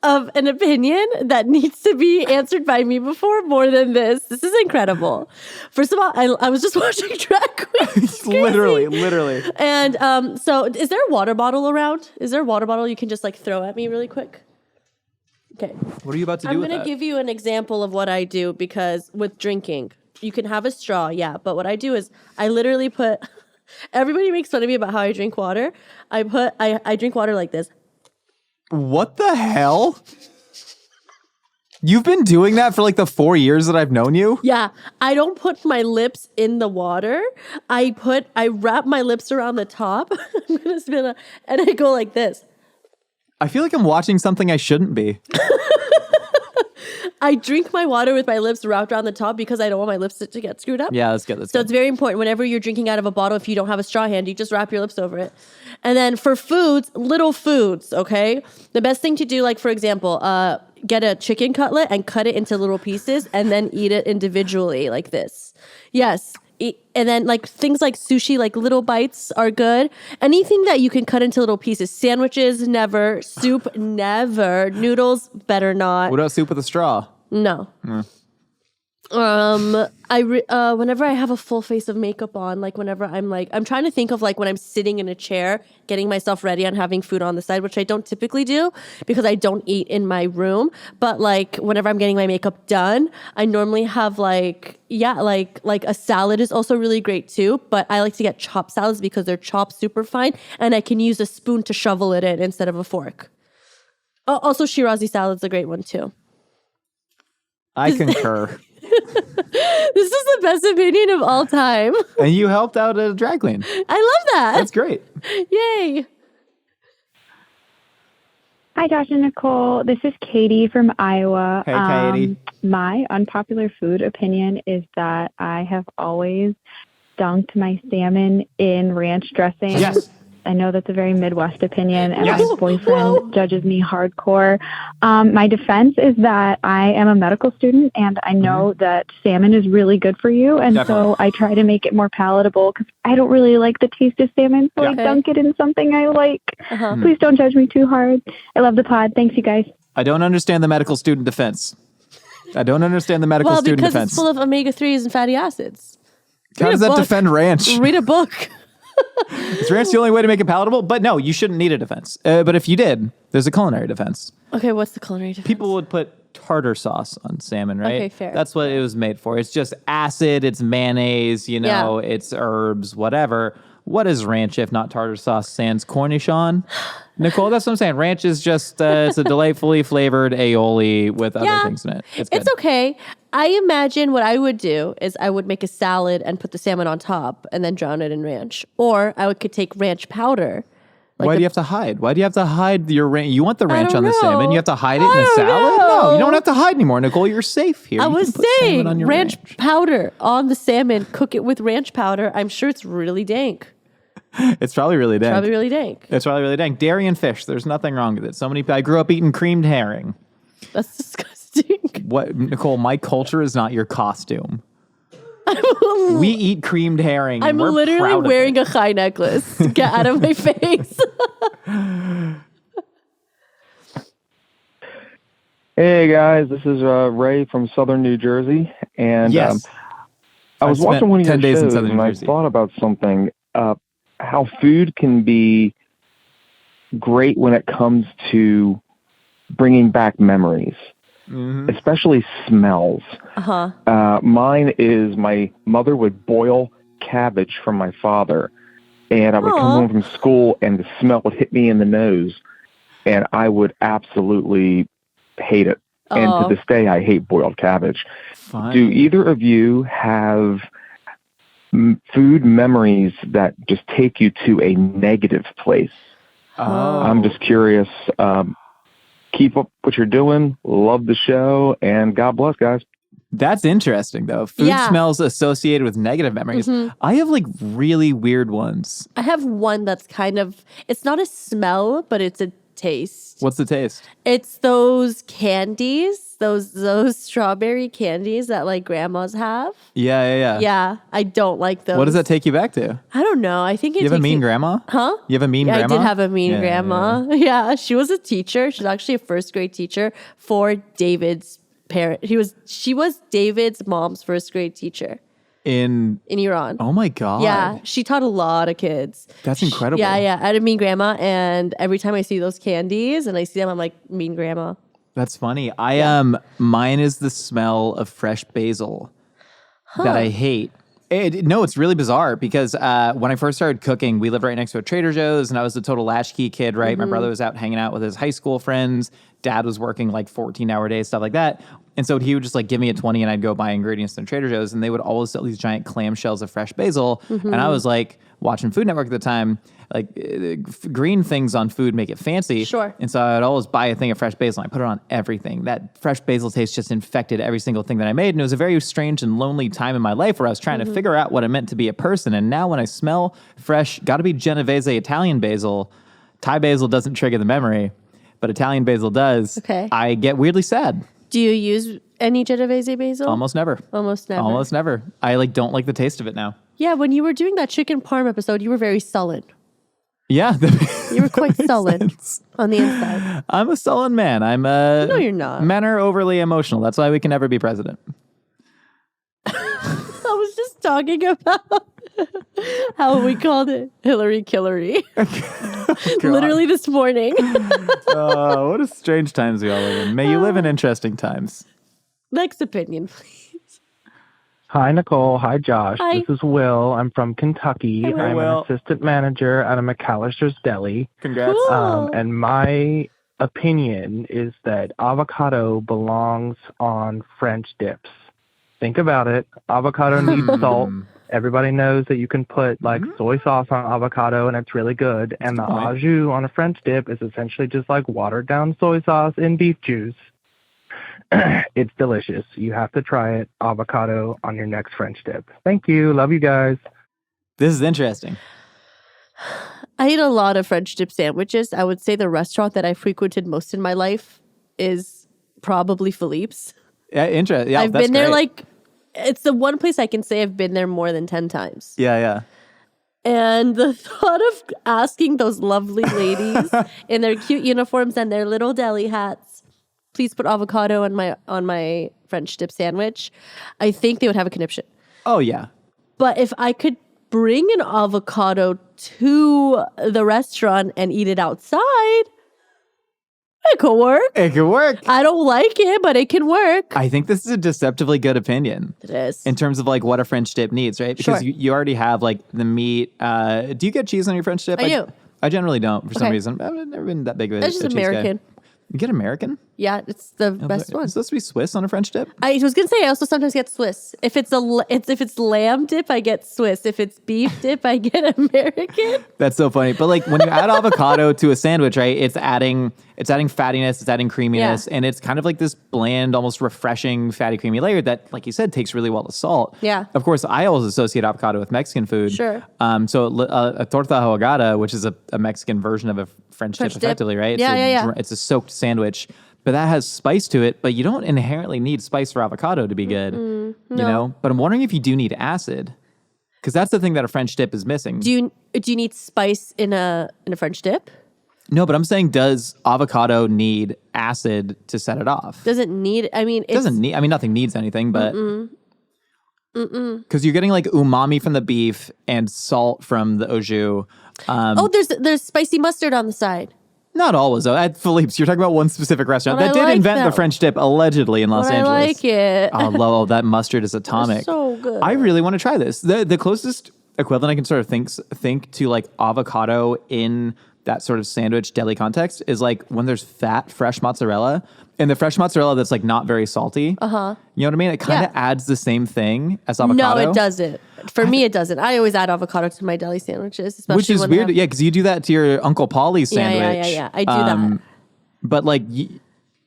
of an opinion that needs to be answered by me before more than this. This is incredible. First of all, I was just watching Drag Queen. literally. And so is there a water bottle around? Is there a water bottle you can just throw at me really quick? Okay. What are you about to do with that? I'm going to give you an example of what I do because with drinking, you can have a straw, yeah. But what I do is I literally put, everybody makes fun of me about how I drink water. I drink water like this. What the hell? You've been doing that for the 4 years that I've known you? Yeah. I don't put my lips in the water. I wrap my lips around the top. I'm going to spin and I go like this. I feel like I'm watching something I shouldn't be. I drink my water with my lips wrapped around the top because I don't want my lips to get screwed up. Yeah, that's good. So it's very important whenever you're drinking out of a bottle, if you don't have a straw handy, you just wrap your lips over it. And then for foods, little foods, okay? The best thing to do, for example, get a chicken cutlet and cut it into little pieces and then eat it individually like this. Yes. And then things like sushi, little bites are good. Anything that you can cut into little pieces. Sandwiches, never. Soup, never. Noodles, better not. What about soup with a straw? No. Whenever I have a full face of makeup on, whenever I'm trying to think of when I'm sitting in a chair, getting myself ready and having food on the side, which I don't typically do because I don't eat in my room. But whenever I'm getting my makeup done, I normally have a salad is also really great too. But I like to get chopped salads because they're chopped super fine and I can use a spoon to shovel it in instead of a fork. Oh, also Shirazi salad's a great one too. I concur. This is the best opinion of all time. And you helped out a drag queen. I love that. That's great. Yay. Hi, Josh and Nicole. This is Katie from Iowa. Hey, Katie. My unpopular food opinion is that I have always dunked my salmon in ranch dressing. Yes. I know that's a very Midwest opinion, and Yes. my boyfriend judges me hardcore. My defense is that I am a medical student, and I know that salmon is really good for you, and so I try to make it more palatable because I don't really like the taste of salmon, so I dunk it in something I like. Please don't judge me too hard. I love the pod. Thanks, you guys. I don't understand the medical student defense. I don't understand the medical student because defense. it's full of omega-3s and fatty acids. How does that defend ranch? Read a book. Is ranch the only way to make it palatable? But no, you shouldn't need a defense. But if you did, there's a culinary defense. Okay, what's the culinary defense? People would put tartar sauce on salmon, right? Okay, fair. That's what it was made for. It's just acid, it's mayonnaise, it's herbs, whatever. What is ranch if not tartar sauce sans cornichon? Nicole, that's what I'm saying. Ranch is just, it's a delightfully flavored aioli with other things in it. It's okay. I imagine what I would do is I would make a salad and put the salmon on top and then drown it in ranch. Or could take ranch powder. Why do you have to hide? Why do you have to hide your ranch? You want the ranch on the know. salmon? You have to hide it in the salad? No, you don't have to hide anymore, Nicole. You're safe here. I You was can put salmon saying on your ranch powder on the salmon. Cook it with ranch powder. I'm sure it's really dank. It's probably really dank. Probably really dank. It's probably really dank. Dairy and fish. There's nothing wrong with it. So many. I grew up eating creamed herring. That's disgusting. What, Nicole? My culture is not your costume. We eat creamed herring. I'm literally wearing a high necklace. Get out of my face. Hey guys, this is Ray from Southern New Jersey, and Yes. I was I've watching spent one of 10 your days in shows, Southern and New I Jersey. thought about something. How food can be great when it comes to bringing back memories, especially smells. Mine is my mother would boil cabbage for my father, and I would come home from school, and the smell would hit me in the nose, and I would absolutely hate it. And to this day, I hate boiled cabbage. Fine. Do either of you have food memories that just take you to a negative place? I'm just curious. Keep up what you're doing. Love the show, and God bless, guys. That's interesting, though. Food smells associated with negative memories. I have like really weird ones. I have one that's it's not a smell, but it's a taste. What's the taste? It's those candies, those strawberry candies that like grandmas have. Yeah. Yeah, I don't like those. What does that take you back to? I don't know. I think it You have a takes mean grandma? Huh? You have a mean grandma? I did have a mean grandma. Yeah, she was a teacher. She's actually a first grade teacher for David's parent. She was David's mom's first grade teacher In Iran. Oh my God. Yeah, she taught a lot of kids. That's incredible. Yeah. I had a mean grandma, and every time I see those candies and I see them, I'm like, mean grandma. That's funny. Mine is the smell of fresh basil that I hate. It's really bizarre because when I first started cooking, we lived right next to a Trader Joe's, and I was a total latchkey kid, right? My brother was out hanging out with his high school friends. Dad was working like 14-hour days, stuff like that. And so he would just like give me a 20 and I'd go buy ingredients from Trader Joe's, and they would always sell these giant clamshells of fresh basil. And I was like watching Food Network at the time, like green things on food make it fancy. Sure. And so I'd always buy a thing of fresh basil and I put it on everything. That fresh basil taste just infected every single thing that I made. And it was a very strange and lonely time in my life where I was trying to figure out what it meant to be a person. And now when I smell fresh, gotta be Genovese Italian basil, Thai basil doesn't trigger the memory, but Italian basil does. Okay. I get weirdly sad. Do you use any Genovese basil? Almost never. Almost never. Almost never. I don't like the taste of it now. Yeah, when you were doing that chicken parm episode, you were very sullen. Yeah. You were quite sullen on the inside. I'm a sullen man. No, you're not. Men are overly emotional. That's why we can never be president. I was just talking about how we called it Hillary Killery. Literally this morning. Oh, what a strange times we all live in. May you live in interesting times. Next opinion, please. Hi, Nicole. Hi, Josh. Hi. This is Will. I'm from Kentucky. Hello, I'm Will. an assistant manager at a McAllister's Deli. Congrats. Cool. And my opinion is that avocado belongs on French dips. Think about it. Avocado needs salt. Everybody knows that you can put like soy sauce on avocado and it's really good. And the au jus on a French dip is essentially just like watered down soy sauce in beef juice. It's delicious. You have to try it. Avocado on your next French dip. Thank you. Love you guys. This is interesting. I eat a lot of French dip sandwiches. I would say the restaurant that I frequented most in my life is probably Philippe's. Yeah, interesting. Yeah, I've been there it's the one place I can say I've been there more than 10 times. Yeah. And the thought of asking those lovely ladies in their cute uniforms and their little deli hats, please put avocado on my French dip sandwich, I think they would have a conniption. Oh, yeah. But if I could bring an avocado to the restaurant and eat it outside, it could work. It could work. I don't like it, but it can work. I think this is a deceptively good opinion. It is. In terms of like what a French dip needs, right? Because you already have like the meat. Do you get cheese on your French dip? I do. I generally don't for some reason. I've never been that big of a It's just cheese American. guy. You get American? Yeah, it's the best one. Is it supposed to be Swiss on a French dip? I was gonna say I also sometimes get Swiss. If it's if it's lamb dip, I get Swiss. If it's beef dip, I get American. That's so funny. But like when you add avocado to a sandwich, right? It's adding fattiness, it's adding creaminess, and it's kind of like this bland, almost refreshing, fatty, creamy layer that, like you said, takes really well to salt. Yeah. Of course, I always associate avocado with Mexican food. Sure. So a torta ahogada, which is a Mexican version of a French dip, effectively, right? Yeah. It's a soaked sandwich. But that has spice to it, but you don't inherently need spice for avocado to be good, you know? But I'm wondering if you do need acid, because that's the thing that a French dip is missing. Do you need spice in a French dip? No, but I'm saying, does avocado need acid to set it off? Doesn't need. I mean, it doesn't need. I mean, nothing needs anything, but because you're getting like umami from the beef and salt from the au jus. There's spicy mustard on the side. Not always, though. At Philippe's, you're talking about one specific restaurant But that did I like invent the that. French dip, allegedly, in Los Angeles. I like it. Oh, that mustard is atomic. It's so good. I really want to try this. The closest equivalent I can sort of think to like avocado in that sort of sandwich deli context is like when there's fat, fresh mozzarella, and the fresh mozzarella that's like not very salty. Uh-huh. You know what I mean? It kind of adds the same thing as avocado. No, it doesn't. For me, it doesn't. I always add avocado to my deli sandwiches, especially which is when weird. Yeah, because you do that to your Uncle Polly's sandwich. Yeah. I do that. But like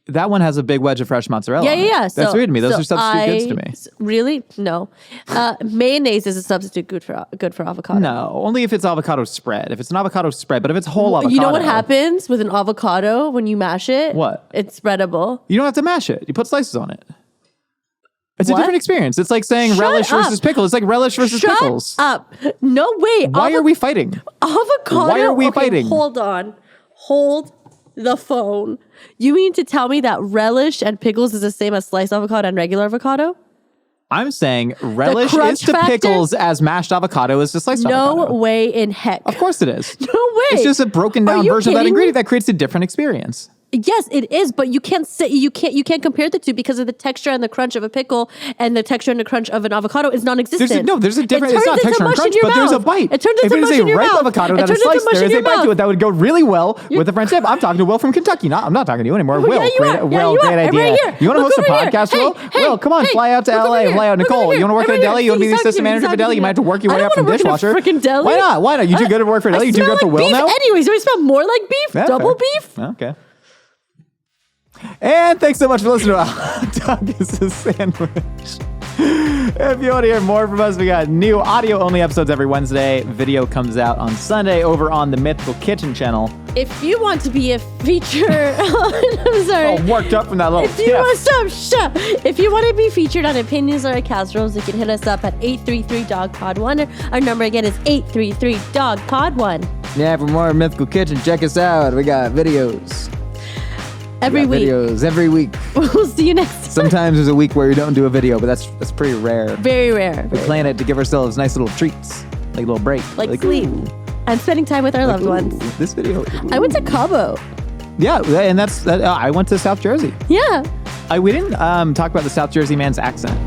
that one has a big wedge of fresh mozzarella. Yeah. That's weird to me. Those are substitute goods to me. Really? No. Mayonnaise is a substitute good for avocado. No, only if it's avocado spread. If it's an avocado spread, but if it's whole avocado. You know what happens with an avocado when you mash it? What? It's spreadable. You don't have to mash it. You put slices on it. It's What? a different experience. It's like saying Shut relish up. versus pickle. It's like relish versus Shut pickles. up. No way. Why are we fighting? Avocado. Why are we fighting? Hold on. Hold the phone. You mean to tell me that relish and pickles is the same as sliced avocado and regular avocado? I'm saying relish crunch is to factor? pickles as mashed avocado is to sliced avocado. No way in heck. Of course it is. No way. It's just a broken Are down you version of that kidding ingredient me? that creates a different experience. Yes, it is, but you can't compare the two because of the texture and the crunch of a pickle and the texture and the crunch of an avocado is non-existent. There's a different. It It's not turns texture into and mush crunch, in your but there's a mouth. bite. It turns If into it is mush a in your ripe mouth. avocado It that is turns into sliced, mush there in is your a bite to mouth. it that would go really well with the French dip. I'm talking to Will from Kentucky. I'm not talking to you anymore. Oh, Will, yeah, you are. great, Yeah, Will, you are. great I'm idea. right here. You want to Look host a over here. podcast, Will? Hey, Will, come on, hey, fly out to look over LA, here. fly out. Look Nicole, over you want to work here. at a deli? You want to be the He's assistant talking manager to for a me. deli? You might have to work your way I up don't from wanna work at a dishwasher. freaking deli. Why not? Why not? You too good to work for a deli? You too good for Will now? Anyways, do I smell more like beef? Yeah, Double fair. beef? Okay. And thanks so much for listening to Hot Dog is a Sandwich. If you want to hear more from us, we got new audio-only episodes every Wednesday. Video comes out on Sunday over on the Mythical Kitchen channel. If you want to be a feature, I'm sorry. Oh, worked up from that little If you want stop. If you want to be featured on Opinions or Casseroles, you can hit us up at 833-DOG-POD1. Our number again is 833-DOG-POD1. Yeah, for more Mythical Kitchen, check us out. We got videos. Every week. Videos every week. We'll see you next time. Sometimes there's a week where we don't do a video, but that's pretty rare. Very rare. We plan it to give ourselves nice little treats, like a little break. Like sleep. ooh, And spending time with our loved ones. This video. I went to Cabo. Yeah, and I went to South Jersey. Yeah. We didn't talk about the South Jersey man's accent.